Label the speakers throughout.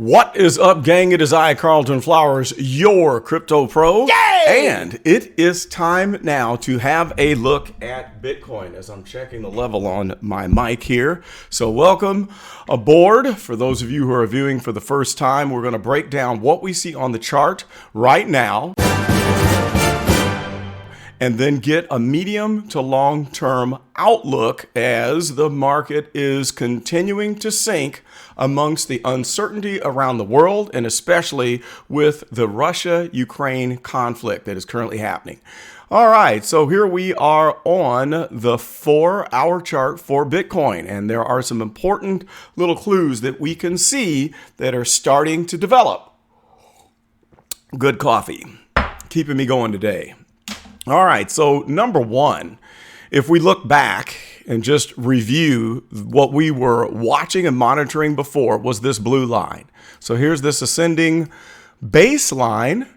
Speaker 1: What is up, gang? It is I, Carlton Flowers, your crypto pro.
Speaker 2: Yay!
Speaker 1: And it is time now to have a look at Bitcoin as I'm checking the level on my mic here. So welcome aboard. For those of you who are viewing for the first time, we're going to break down what we see on the chart right now, and then get a medium to long-term outlook as the market is continuing to sink amongst the uncertainty around the world, and especially with the Russia-Ukraine conflict that is currently happening. All right, so here we are on the 4-hour chart for Bitcoin, and there are some important little clues that we can see that are starting to develop. Good coffee, keeping me going today. All right, so number one, if we look back and just review what we were watching and monitoring before, was this blue line. So here's this ascending baseline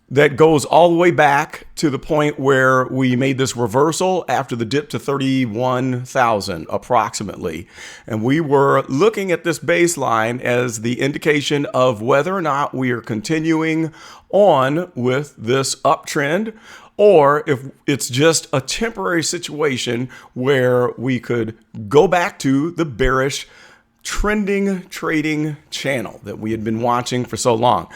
Speaker 1: that goes all the way back to the point where we made this reversal after the dip to 31,000 approximately. And we were looking at this baseline as the indication of whether or not we are continuing on with this uptrend, or if it's just a temporary situation where we could go back to the bearish trending trading channel that we had been watching for so long.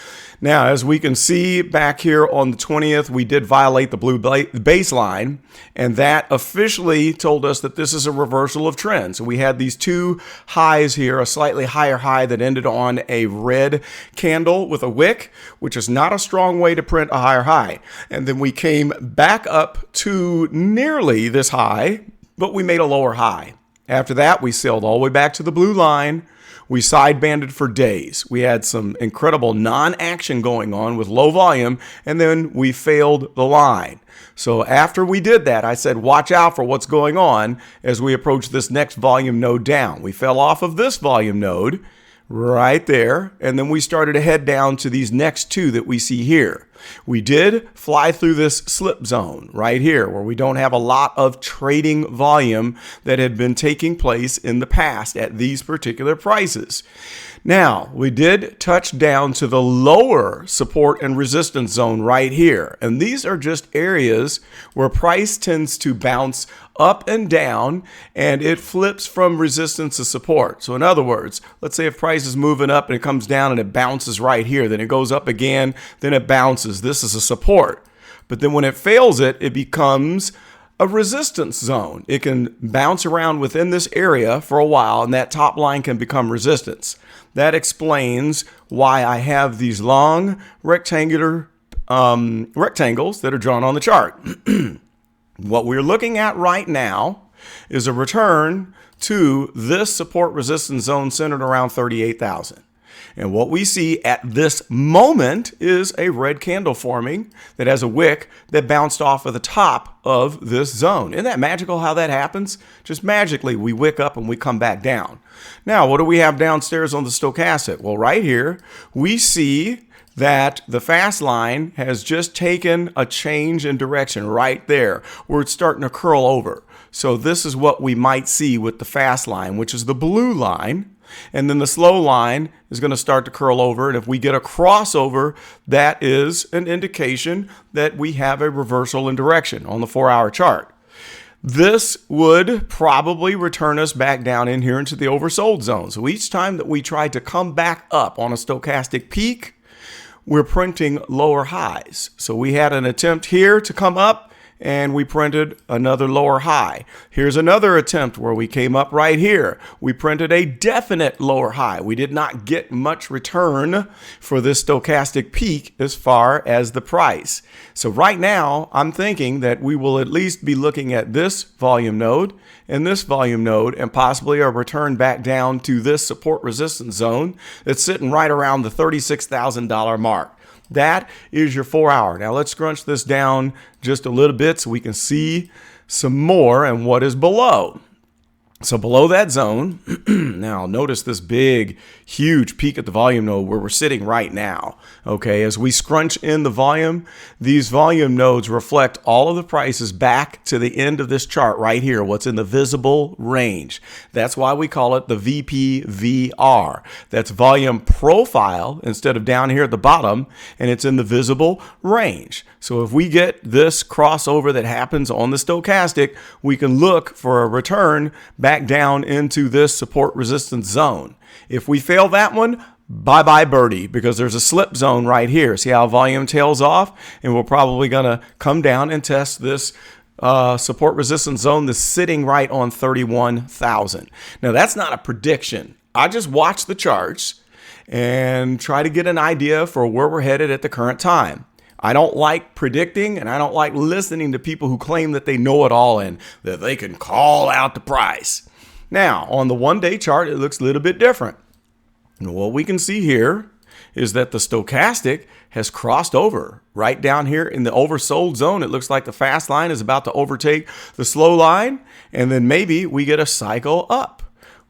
Speaker 1: Now, as we can see back here on the 20th, we did violate the blue baseline, and that officially told us that this is a reversal of trend. So we had these two highs here, a slightly higher high that ended on a red candle with a wick, which is not a strong way to print a higher high. And then we came back up to nearly this high, but we made a lower high. After that, we sailed all the way back to the blue line. We side-banded for days. We had some incredible non-action going on with low volume, and then we failed the line. So after we did that, I said, watch out for what's going on as we approach this next volume node down. We fell off of this volume node right there, and then we started to head down to these next two that we see here. We did fly through this slip zone right here where we don't have a lot of trading volume that had been taking place in the past at these particular prices. Now, we did touch down to the lower support and resistance zone right here. And these are just areas where price tends to bounce up and down, and it flips from resistance to support. So in other words, let's say if price is moving up and it comes down and it bounces right here, then it goes up again, then it bounces. This is a support. But then when it fails it, it becomes a resistance zone. It can bounce around within this area for a while, and that top line can become resistance. That explains why I have these long rectangular rectangles that are drawn on the chart. What we're looking at right now is a return to this support resistance zone centered around 38,000. And what we see at this moment is a red candle forming that has a wick that bounced off of the top of this zone. Isn't that magical how that happens? Just magically, we wick up and we come back down. Now, what do we have downstairs on the stochastic? Well, right here, we see that the fast line has just taken a change in direction right there where it's starting to curl over. So this is what we might see with the fast line, which is the blue line. And then the slow line is going to start to curl over. And if we get a crossover, that is an indication that we have a reversal in direction on the 4-hour chart. This would probably return us back down in here into the oversold zone. So each time that we try to come back up on a stochastic peak, we're printing lower highs. So we had an attempt here to come up, and we printed another lower high. Here's another attempt where we came up right here. We printed a definite lower high. We did not get much return for this stochastic peak as far as the price. So right now, I'm thinking that we will at least be looking at this volume node and this volume node, and possibly a return back down to this support resistance zone that's sitting right around the $36,000 mark. That is your 4-hour. Now let's scrunch this down just a little bit so we can see some more and what is below. So below that zone, now notice this big, huge peak at the volume node where we're sitting right now. Okay, as we scrunch in the volume, these volume nodes reflect all of the prices back to the end of this chart right here, what's in the visible range. That's why we call it the VPVR. That's volume profile instead of down here at the bottom, and it's in the visible range. So if we get this crossover that happens on the stochastic, we can look for a return back down into this support resistance zone. If we fail that one, bye-bye birdie, because there's a slip zone right here. See how volume tails off? And we're probably going to come down and test this support resistance zone that's sitting right on 31,000. Now, that's not a prediction. I just watch the charts and try to get an idea for where we're headed at the current time. I don't like predicting, and I don't like listening to people who claim that they know it all and that they can call out the price. Now, on the one-day chart, it looks a little bit different. And what we can see here is that the stochastic has crossed over right down here in the oversold zone. It looks like the fast line is about to overtake the slow line, and then maybe we get a cycle up.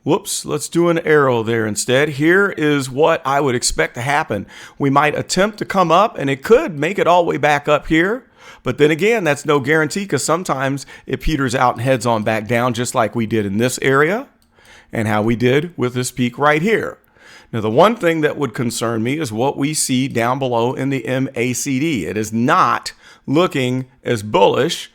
Speaker 1: Whoops, let's do an arrow there instead. Here is what I would expect to happen. We might attempt to come up, and it could make it all the way back up here. But then again, that's no guarantee, because sometimes it peters out and heads on back down, just like we did in this area and how we did with this peak right here. Now, the one thing that would concern me is what we see down below in the MACD. It is not looking as bullish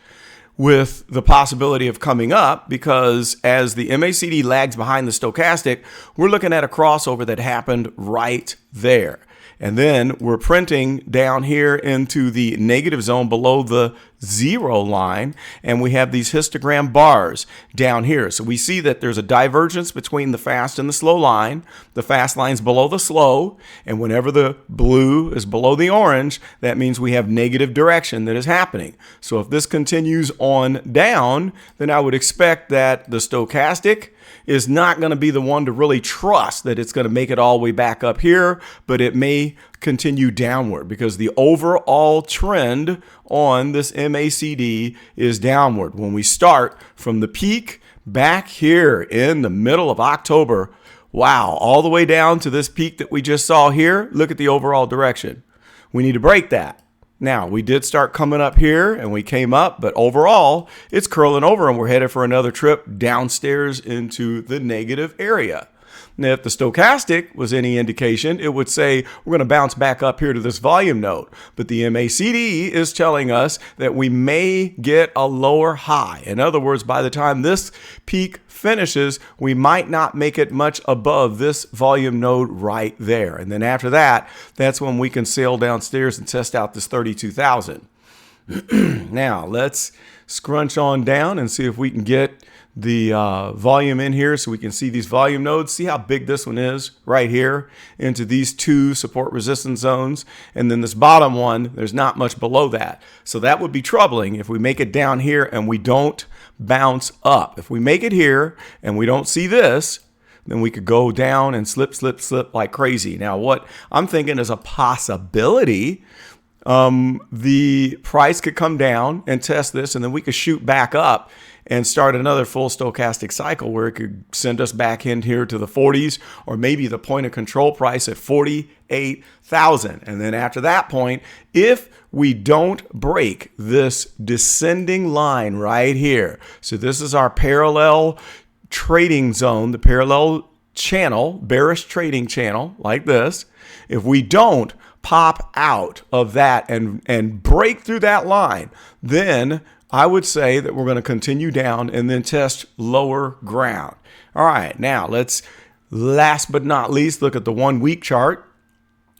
Speaker 1: with the possibility of coming up, because as the MACD lags behind the stochastic, we're looking at a crossover that happened right there. And then we're printing down here into the negative zone below the zero line, and we have these histogram bars down here. So we see that there's a divergence between the fast and the slow line. The fast line's below the slow, and whenever the blue is below the orange, that means we have negative direction that is happening. So if this continues on down, then I would expect that the stochastic is not going to be the one to really trust that it's going to make it all the way back up here, but it may continue downward, because the overall trend on this MACD is downward. When we start from the peak back here in the middle of October, wow, all the way down to this peak that we just saw here, look at the overall direction. We need to break that. Now, we did start coming up here, and we came up, but overall, it's curling over, and we're headed for another trip downstairs into the negative area. Now, if the stochastic was any indication, it would say we're going to bounce back up here to this volume node. But the MACD is telling us that we may get a lower high. In other words, by the time this peak finishes, we might not make it much above this volume node right there. And then after that, that's when we can sail downstairs and test out this 32,000. Now, let's scrunch on down and see if we can get the volume in here so we can see these volume nodes. See how big this one is right here into these two support resistance zones. And then this bottom one, there's not much below that. So that would be troubling if we make it down here and we don't bounce up. If we make it here and we don't see this, then we could go down and slip like crazy. Now, what I'm thinking is a possibility. The price could come down and test this, and then we could shoot back up and start another full stochastic cycle where it could send us back in here to the 40s, or maybe the point of control price at 48,000. And then after that point, if we don't break this descending line right here, so this is our parallel trading zone, the parallel channel, bearish trading channel like this. If we don't pop out of that and break through that line, then I would say that we're going to continue down and then test lower ground. All right, now let's, last but not least, look at the 1 week chart.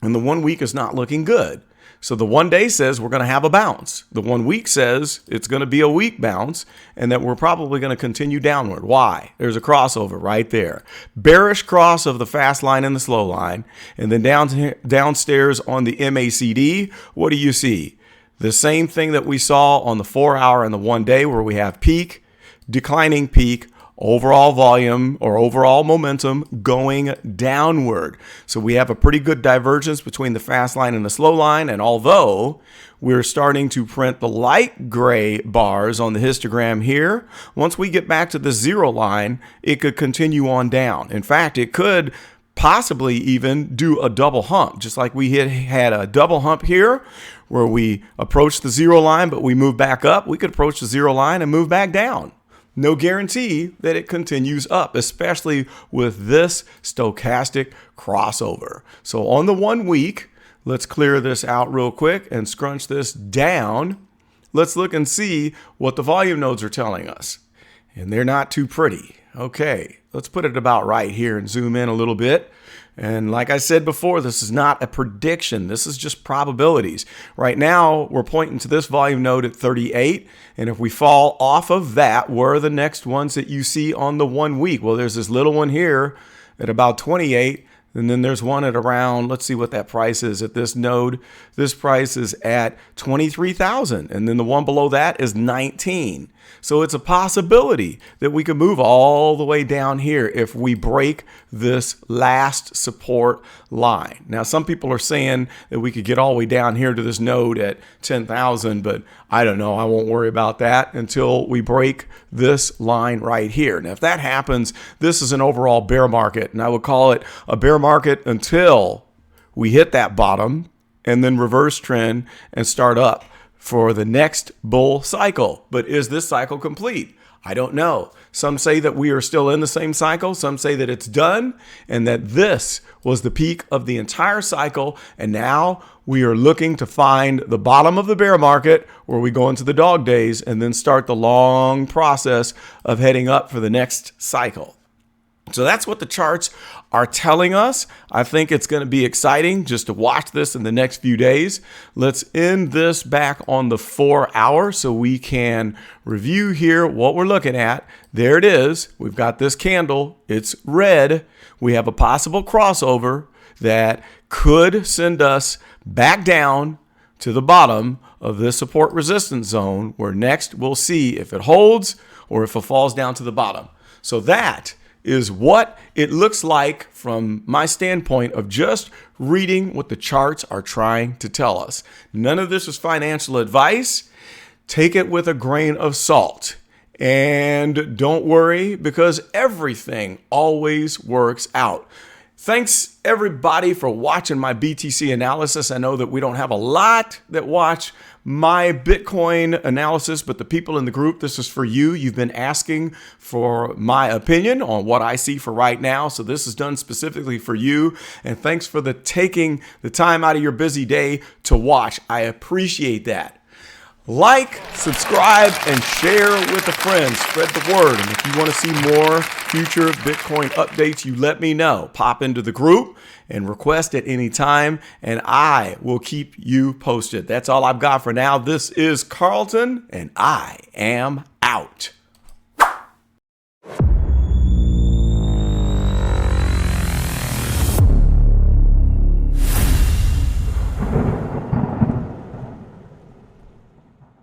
Speaker 1: And the 1 week is not looking good. So the 1 day says we're going to have a bounce. The 1 week says it's going to be a weak bounce and that we're probably going to continue downward. Why? There's a crossover right there. Bearish cross of the fast line and the slow line. And then downstairs on the MACD, what do you see? The same thing that we saw on the 4 hour and the 1 day, where we have peak, declining peak, overall volume or overall momentum going downward. So we have a pretty good divergence between the fast line and the slow line. And although we're starting to print the light gray bars on the histogram here, once we get back to the zero line, it could continue on down. In fact, it could possibly even do a double hump, just like we had a double hump here where we approached the zero line, but we move back up. We could approach the zero line and move back down. No guarantee that it continues up, especially with this stochastic crossover. So on the 1 week, let's clear this out real quick and scrunch this down. Let's look and see what the volume nodes are telling us. And they're not too pretty. Okay, let's put it about right here and zoom in a little bit. And like I said before, this is not a prediction. This is just probabilities. Right now, we're pointing to this volume node at 38. And if we fall off of that, where are the next ones that you see on the 1 week? Well, there's this little one here at about 28. And then there's one at around, let's see what that price is at this node. This price is at 23,000. And then the one below that is 19. So it's a possibility that we could move all the way down here if we break this last support line. Now, some people are saying that we could get all the way down here to this node at 10,000, but I don't know. I won't worry about that until we break this line right here. Now, if that happens, this is an overall bear market, and I would call it a bear market until we hit that bottom and then reverse trend and start up for the next bull cycle. But is this cycle complete? I don't know. Some say that we are still in the same cycle. Some say that it's done and that this was the peak of the entire cycle. And now we are looking to find the bottom of the bear market where we go into the dog days and then start the long process of heading up for the next cycle. So that's what the charts are telling us. I think it's going to be exciting just to watch this in the next few days. Let's end this back on the 4 hour so we can review here what we're looking at. There it is. We've got this candle. It's red. We have a possible crossover that could send us back down to the bottom of this support resistance zone, where next we'll see if it holds or if it falls down to the bottom. So that is what it looks like from my standpoint of just reading what the charts are trying to tell us. None of this is financial advice. Take it with a grain of salt. And don't worry, because everything always works out. Thanks everybody for watching my BTC analysis. I know that we don't have a lot that watch my Bitcoin analysis, but the people in the group, this is for you. You've been asking for my opinion on what I see for right now. So this is done specifically for you. And thanks for taking the time out of your busy day to watch. I appreciate that. Like, subscribe, and share with a friend. Spread the word. And if you want to see more future Bitcoin updates, you let me know. Pop into the group and request at any time, and I will keep you posted. That's all I've got for now. This is Carlton, and I am out.